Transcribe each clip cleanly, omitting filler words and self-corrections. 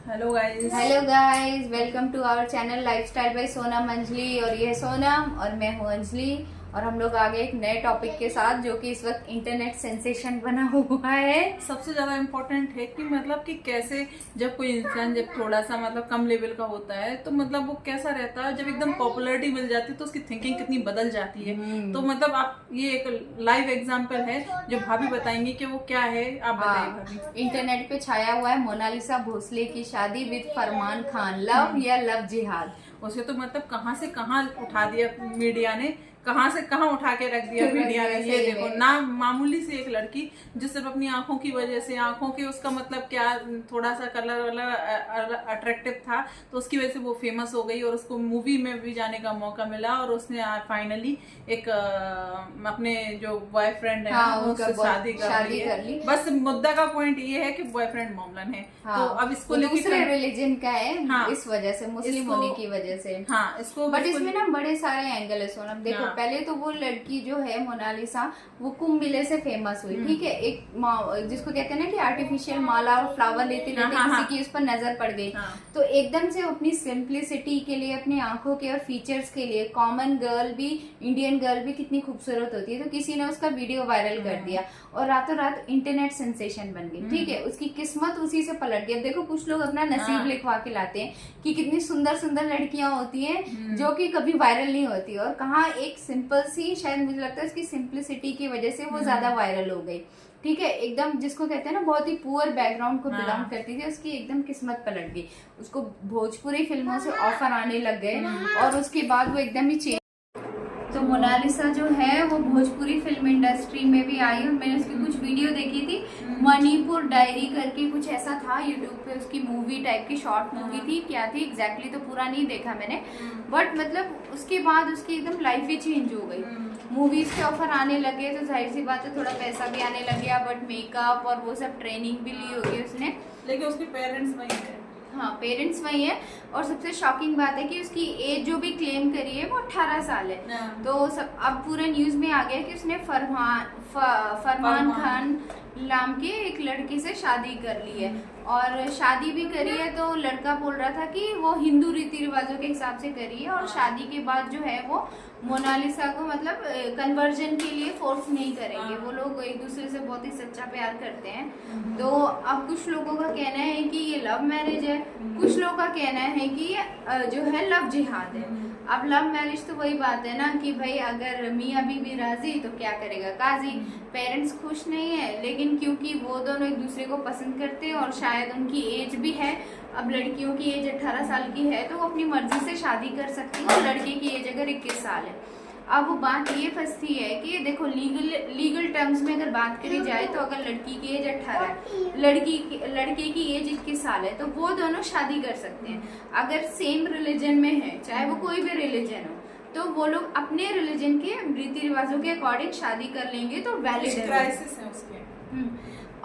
Hello guys, welcome to our channel lifestyle by Sonam Anjali. और ये सोनम और मैं हूँ अंजलि, और हम लोग आ गए एक नए टॉपिक के साथ जो कि इस वक्त इंटरनेट सेंसेशन बना हुआ है। सबसे ज्यादा इम्पोर्टेंट है कि मतलब कि कैसे जब कोई इंसान जब थोड़ा सा मतलब कम लेवल का होता है तो मतलब वो कैसा रहता है, जब एकदम पॉपुलैरिटी मिल जाती है तो उसकी थिंकिंग कितनी बदल जाती है। तो मतलब आप ये एक लाइव एग्जांपल है जो भाभी बताएंगी कि वो क्या है। आप बताइए भाभी। इंटरनेट पे छाया हुआ है मोनालिसा भोसले की शादी विद फरमान खान, लव या लव जिहाद। उसे तो मतलब कहाँ से कहाँ उठा दिया मीडिया ने, कहाँ से कहाँ उठा के रख दिया मीडिया ने। ये देखो ना, मामूली सी एक लड़की जो सिर्फ अपनी आंखों की वजह से, आंखों के उसका मतलब क्या, थोड़ा सा कलर वलर अट्रैक्टिव था तो उसकी वजह से वो फेमस हो गई और उसको मूवी में भी जाने का मौका मिला और उसने फाइनली एक अपने जो बॉयफ्रेंड है उससे शादी कर ली। बस मुद्दा का पॉइंट ये है कि बॉयफ्रेंड मोमलन है। तो अब इसको दूसरे रिलीजन का है, इस वजह से, मुस्लिम होने की वजह से। इसको बट इसमें ना बड़े सारे एंगल है सोनम। देखो पहले तो वो लड़की जो है मोनालिसा, वो कुंभ मेले से फेमस हुई, ठीक है। एक जिसको कहते हैं ना कि आर्टिफिशियल माला और फ्लावर लेते लेते किसी की उस पर नजर पड़ गई, तो एकदम से अपनी सिंप्लिसिटी के लिए, अपनी आंखों के और फीचर्स के लिए, कॉमन गर्ल भी, इंडियन गर्ल भी कितनी खूबसूरत होती है, तो किसी ने उसका वीडियो वायरल कर दिया और रातों रात इंटरनेट सेंसेशन बन गई, ठीक है। उसकी किस्मत उसी से पलट गई। अब देखो कुछ लोग अपना नसीब लिखवा के लाते हैं कि कितनी सुंदर सुंदर लड़कियां होती हैं जो कि कभी वायरल नहीं होती, और कहाँ एक सिंपल सी, शायद मुझे लगता है उसकी सिंप्लिसिटी की वजह से वो ज्यादा वायरल हो गई, ठीक है। एकदम जिसको कहते हैं ना बहुत ही पुअर बैकग्राउंड को बिलोंग करती थी, उसकी एकदम किस्मत पलट गई। उसको भोजपुरी फिल्मों से ऑफर आने लग गए और उसके बाद वो एकदम ही चेंज। तो मोनालिसा जो है वो भोजपुरी फिल्म इंडस्ट्री में भी आई, और मैंने उसकी कुछ वीडियो देखी थी। मणिपुर डायरी करके कुछ ऐसा था यूट्यूब पे, उसकी मूवी टाइप की शॉर्ट मूवी थी, क्या थी एग्जैक्टली तो पूरा नहीं देखा मैंने, बट मतलब उसके बाद उसकी एकदम लाइफ ही चेंज हो गई। मूवीज के ऑफर आने लगे तो जाहिर सी बात है थोड़ा पैसा भी आने लग गया, बट मेकअप और वो सब ट्रेनिंग भी ली होगी उसने। लेकिन उसके पेरेंट्स वही है। हाँ, पेरेंट्स वही है। और सबसे शॉकिंग बात है कि उसकी एज जो भी क्लेम करी है वो 18 साल है। तो सब अब पूरे न्यूज में आ गया कि उसने फरमान खान नाम के एक लड़की से शादी कर ली है, और शादी भी करी है तो लड़का बोल रहा था कि वो हिंदू रीति रिवाजों के हिसाब से करी है, और शादी के बाद जो है वो मोनालिसा को मतलब कन्वर्जन के लिए फोर्स नहीं करेंगे। वो लोग एक दूसरे से बहुत ही सच्चा प्यार करते हैं। तो अब कुछ लोगों का कहना है कि ये लव मैरिज है, कुछ लोगों का कहना है कि ये जो है लव जिहाद है। अब लव मैरिज तो वही बात है ना कि भाई अगर मियाँ बीवी राजी तो क्या करेगा काजी। पेरेंट्स खुश नहीं है, लेकिन क्योंकि वो दोनों एक दूसरे को पसंद करते हैं और शायद उनकी एज भी है, अब लड़कियों की एज 18 साल की है तो वो अपनी मर्जी से शादी कर सकती है, और लड़के की एज अगर 21 साल है। अब वो बात ये फंसती है कि देखो लीगल टर्म्स में अगर बात करी जाए तो अगर लड़की की एज 18 है, लड़के की एज 21 साल है, तो वो दोनों शादी कर सकते हैं अगर सेम रिलीजन में है, चाहे वो कोई भी रिलीजन हो। तो वो लोग अपने रिलीजन के रीति रिवाजों के अकॉर्डिंग शादी कर लेंगे तो वैलिड है। क्राइसिस है उसके।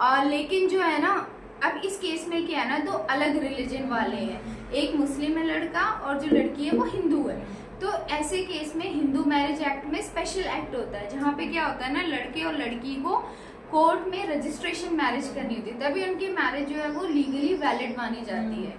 और लेकिन जो है ना, अब इस केस में क्या है ना, दो अलग रिलीजन वाले हैं, एक मुस्लिम है लड़का और जो लड़की है वो हिंदू है। तो ऐसे केस में हिंदू मैरिज एक्ट में स्पेशल एक्ट होता है, जहाँ पे क्या होता है ना, लड़के और लड़की को कोर्ट में रजिस्ट्रेशन मैरिज करनी होती है, तभी उनकी मैरिज जो है वो लीगली वैलिड मानी जाती है।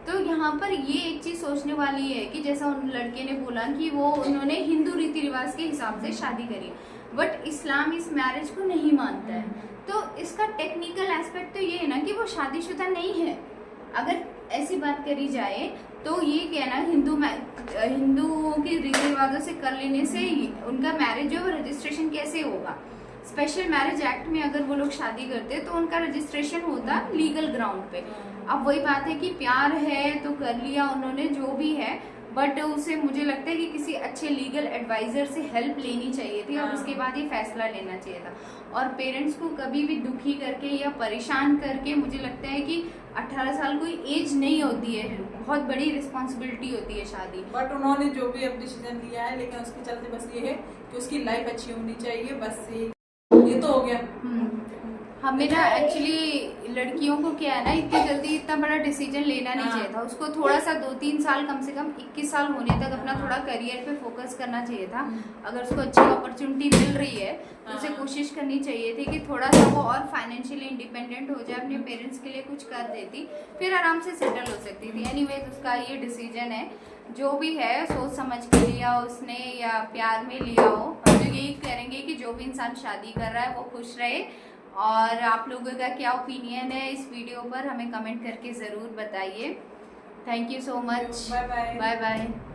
तो यहाँ पर ये एक चीज सोचने वाली है कि जैसा उन लड़के ने बोला कि वो उन्होंने हिंदू रीति रिवाज के हिसाब से शादी करी, बट इस्लाम इस मैरिज को नहीं मानता है। तो इसका टेक्निकल एस्पेक्ट तो ये है ना कि वो शादीशुदा नहीं है। अगर ऐसी बात करी जाए तो ये कहना हिंदुओं के रीति रिवाजों से कर लेने से उनका मैरिज जो है रजिस्ट्रेशन कैसे होगा। स्पेशल मैरिज एक्ट में अगर वो लोग शादी करते तो उनका रजिस्ट्रेशन होता लीगल ग्राउंड पे। अब वही बात है कि प्यार है तो कर लिया उन्होंने जो भी है, बट उसे मुझे लगता है कि किसी अच्छे लीगल एडवाइजर से हेल्प लेनी चाहिए थी और उसके बाद ये फैसला लेना चाहिए था। और पेरेंट्स को कभी भी दुखी करके या परेशान करके, मुझे लगता है कि 18 साल कोई एज नहीं होती है, बहुत बड़ी रिस्पॉन्सिबिलिटी होती है शादी। बट उन्होंने जो भी अब डिसीजन लिया है, लेकिन उसके चलते बस ये है कि उसकी लाइफ अच्छी होनी चाहिए, बस ये तो हो गया। हमें ना एक्चुअली लड़कियों को क्या है ना, इतनी जल्दी इतना बड़ा डिसीजन लेना नहीं चाहिए था। उसको थोड़ा सा 2-3 साल, कम से कम 21 साल होने तक अपना थोड़ा करियर पे फोकस करना चाहिए था। अगर उसको अच्छी अपॉर्चुनिटी मिल रही है तो उसे कोशिश करनी चाहिए थी कि थोड़ा सा वो और फाइनेंशियली इंडिपेंडेंट हो जाए, अपने पेरेंट्स के लिए कुछ कर देती, फिर आराम से सेटल हो सकती थी। एनीवेज उसका ये डिसीजन है, जो भी है सोच समझ के लिया उसने या प्यार में लिया हो। हम तो यही करेंगे कि जो भी इंसान शादी कर रहा है वो खुश रहे। और आप लोगों का क्या ओपिनियन है इस वीडियो पर हमें कमेंट करके ज़रूर बताइए। Thank you so much. Bye bye. Bye bye.